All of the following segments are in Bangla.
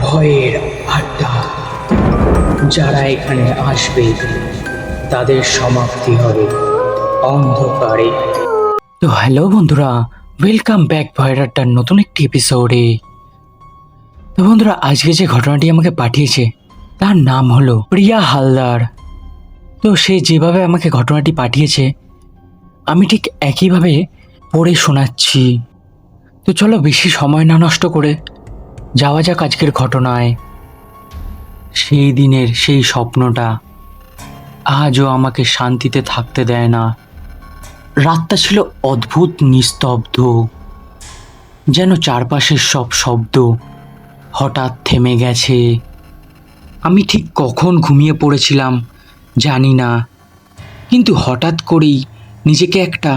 ভয়ের আড্ডা। যারা এখানে আসবে তাদের সমাপ্তি হবে অন্ধকারে। তো হ্যালো বন্ধুরা, ওয়েলকাম ব্যাক ভয়ের আড্ডার নতুন একটি এপিসোডে। তো বন্ধুরা, আজকে যে ঘটনাটি আমাকে পাঠিয়েছে তার নাম হলো প্রিয়া হালদার। তো সে যেভাবে আমাকে ঘটনাটি পাঠিয়েছে আমি ঠিক একইভাবে পড়ে শোনাচ্ছি। তো চলো বেশি সময় না নষ্ট করে যাওয়া যাক আজকের ঘটনায়। সেই দিনের সেই স্বপ্নটা আজও আমাকে শান্তিতে থাকতে দেয় না। রাতটা ছিল অদ্ভুত নিস্তব্ধ, যেন চারপাশের সব শব্দ হঠাৎ থেমে গেছে। আমি ঠিক কখন ঘুমিয়ে পড়েছিলাম জানি না, কিন্তু হঠাৎ করেই নিজেকে একটা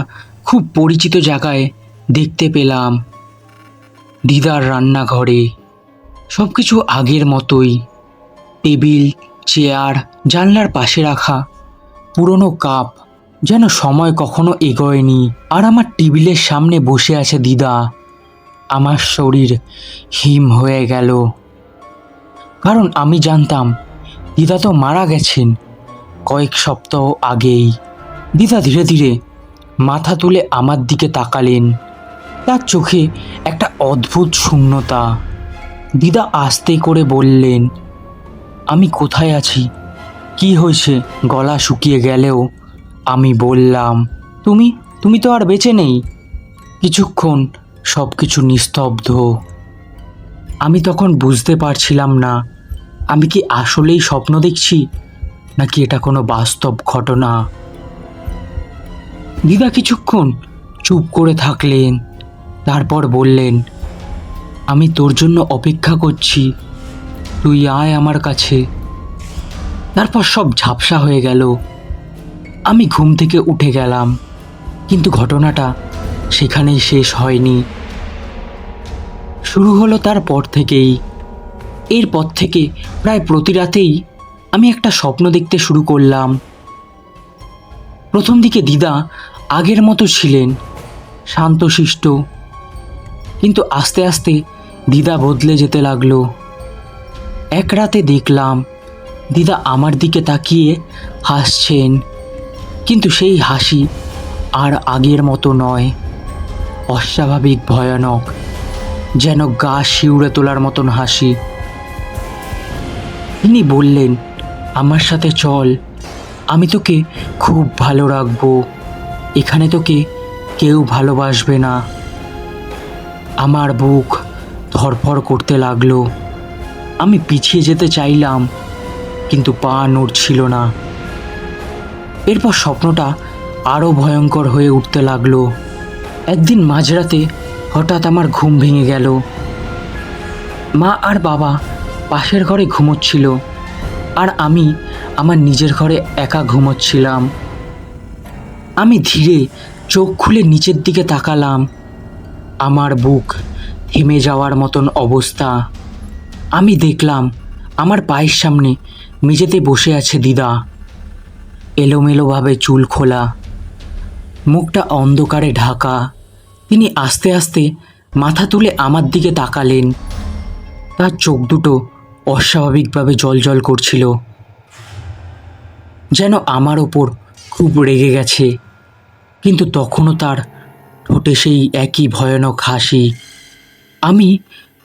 খুব পরিচিত জায়গায় দেখতে পেলাম। দিদার রান্নাঘরে সব কিছু আগের মতোই, টেবিল, চেয়ার, জানলার পাশে রাখা পুরনো কাপ, যেন সময় কখনো এগোয়নি। আর আমার টেবিলের সামনে বসে আছে দিদা। আমার শরীর হিম হয়ে গেল, কারণ আমি জানতাম দিদা তো মারা গেছেন কয়েক সপ্তাহ আগেই। দিদা ধীরে ধীরে মাথা তুলে আমার দিকে তাকালেন। তার চোখে একটা অদ্ভুত শূন্যতা। দিদা আস্তে করে বললেন, আমি কোথায় আছি, কি হয়েছে? গলা শুকিয়ে গেলেও আমি বললাম, তুমি তুমি তো আর বেঁচে নেই। কিছুক্ষণ সব কিছু নিস্তব্ধ। আমি তখন বুঝতে পারছিলাম না আমি কি আসলেই স্বপ্ন দেখছি নাকি এটা কোনো বাস্তব ঘটনা। দিদা কিছুক্ষণ চুপ করে থাকলেন, তারপর বললেন, আমি তোর জন্য অপেক্ষা করছি, তুই আয় আমার কাছে। তারপর সব ঝাপসা হয়ে গেল। আমি ঘুম থেকে উঠে গেলাম, কিন্তু ঘটনাটা সেখানেই শেষ হয়নি। শুরু হলো তারপর থেকেই। এরপর থেকে প্রায় প্রতি রাতেই আমি একটা স্বপ্ন দেখতে শুরু করলাম। প্রথম দিকে দিদা আগের মতো ছিলেন, শান্তশিষ্ট, কিন্তু আস্তে আস্তে দিদা বদলে যেতে লাগলো। এক রাতে দেখলাম দিদা আমার দিকে তাকিয়ে হাসছেন, কিন্তু সেই হাসি আর আগের মতো নয়, অস্বাভাবিক ভয়ানক, যেন গা শিউড়ে তোলার মতন হাসি। তিনি বললেন, আমার সাথে চল, আমি তোকে খুব ভালো রাখবো, এখানে তোকে কেউ ভালোবাসবে না। আমার বুক ধড়ফড় করতে লাগলো। আমি পিছিয়ে যেতে চাইলাম, কিন্তু পা নড়ছিল না। এরপর স্বপ্নটা আরও ভয়ঙ্কর হয়ে উঠতে লাগলো। একদিন মাঝরাতে হঠাৎ আমার ঘুম ভেঙে গেল। মা আর বাবা পাশের ঘরে ঘুমোচ্ছিল, আর আমি আমার নিজের ঘরে একা ঘুমোচ্ছিলাম। আমি ধীরে চোখ খুলে নিচের দিকে তাকালাম। আমার বুক থেমে যাওয়ার মতন অবস্থা। আমি দেখলাম আমার পায়ের সামনে মেঝেতে বসে আছে দিদা, এলোমেলোভাবে চুল খোলা, মুখটা অন্ধকারে ঢাকা। তিনি আস্তে আস্তে মাথা তুলে আমার দিকে তাকালেন। তার চোখ দুটো অস্বাভাবিকভাবে জ্বলজ্বল করছিল, যেন আমার ওপর খুব রেগে গেছে। কিন্তু তখনও তার ঠোঁটে সেই একই ভয়ানক হাসি। আমি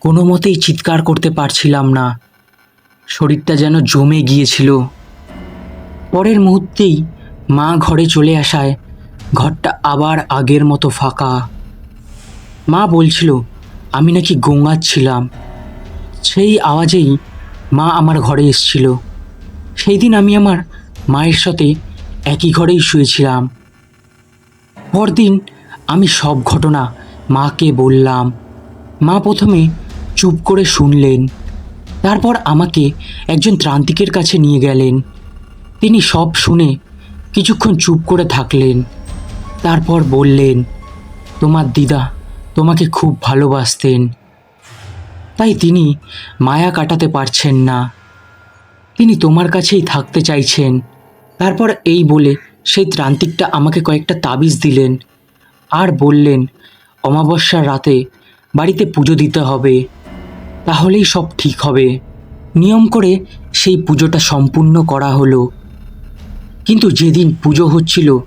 কোনো মতেই চিৎকার করতে পারছিলাম না, শরীরটা যেন জমে গিয়েছিল। পরের মুহূর্তেই মা ঘরে চলে আসায় ঘরটা আবার আগের মতো ফাঁকা। মা বলছিল আমি নাকি গোঙাচ্ছিলাম। সেই আওয়াজেই মা আমার ঘরে এসেছিল। সেই দিন আমি আমার মায়ের সাথে একই ঘরেই শুয়েছিলাম। পরদিন আমি সব ঘটনা মাকে বললাম। মা প্রথমে চুপ করে শুনলেন, তারপর আমাকে একজন ত্রান্তিকের কাছে নিয়ে গেলেন। তিনি সব শুনে কিছুক্ষণ চুপ করে থাকলেন, তারপর বললেন, তোমার দিদা তোমাকে খুব ভালোবাসতেন, তাই তিনি মায়া কাটাতে পারছেন না, তিনি তোমার কাছেই থাকতে চাইছেন। তারপর এই বলে সেই ত্রান্তিকটা আমাকে কয়েকটা তাবিজ দিলেন আর বললেন, অমাবস্যার রাতে বাড়িতে পুজো দিতে হবে, তাহলেই সব ঠিক হবে। নিয়ম করে সেই পুজোটা সম্পূর্ণ করা হলো। কিন্তু যেদিন পুজো হচ্ছিল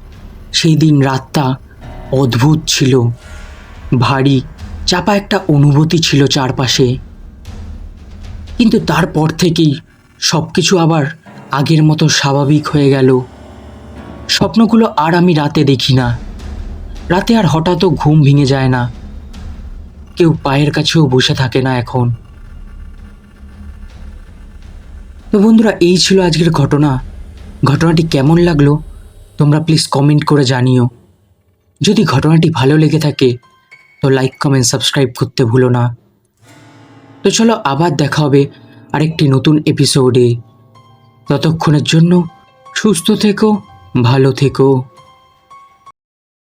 সেই দিন রাতটা অদ্ভুত ছিল। ভারী চাপা একটা অনুভূতি ছিল চারপাশে। কিন্তু তারপর থেকেই সব কিছু আবার আগের মতো স্বাভাবিক হয়ে গেল। স্বপ্নগুলো আর আমি রাতে দেখি না। রাতে আর হঠাৎও ঘুম ভেঙে যায় না। কেউ পায়ের কাছেও বসে থাকে না এখন। তো বন্ধুরা, এই ছিল আজকের ঘটনা। ঘটনাটি কেমন লাগলো তোমরা প্লিজ কমেন্ট করে জানিও। যদি ঘটনাটি ভালো লেগে থাকে তো লাইক কমেন্ট সাবস্ক্রাইব করতে ভুলো না। তো চলো আবার দেখা হবে আরেকটি নতুন এপিসোডে। ততক্ষণের জন্য সুস্থ থেকো, ভালো থেকো।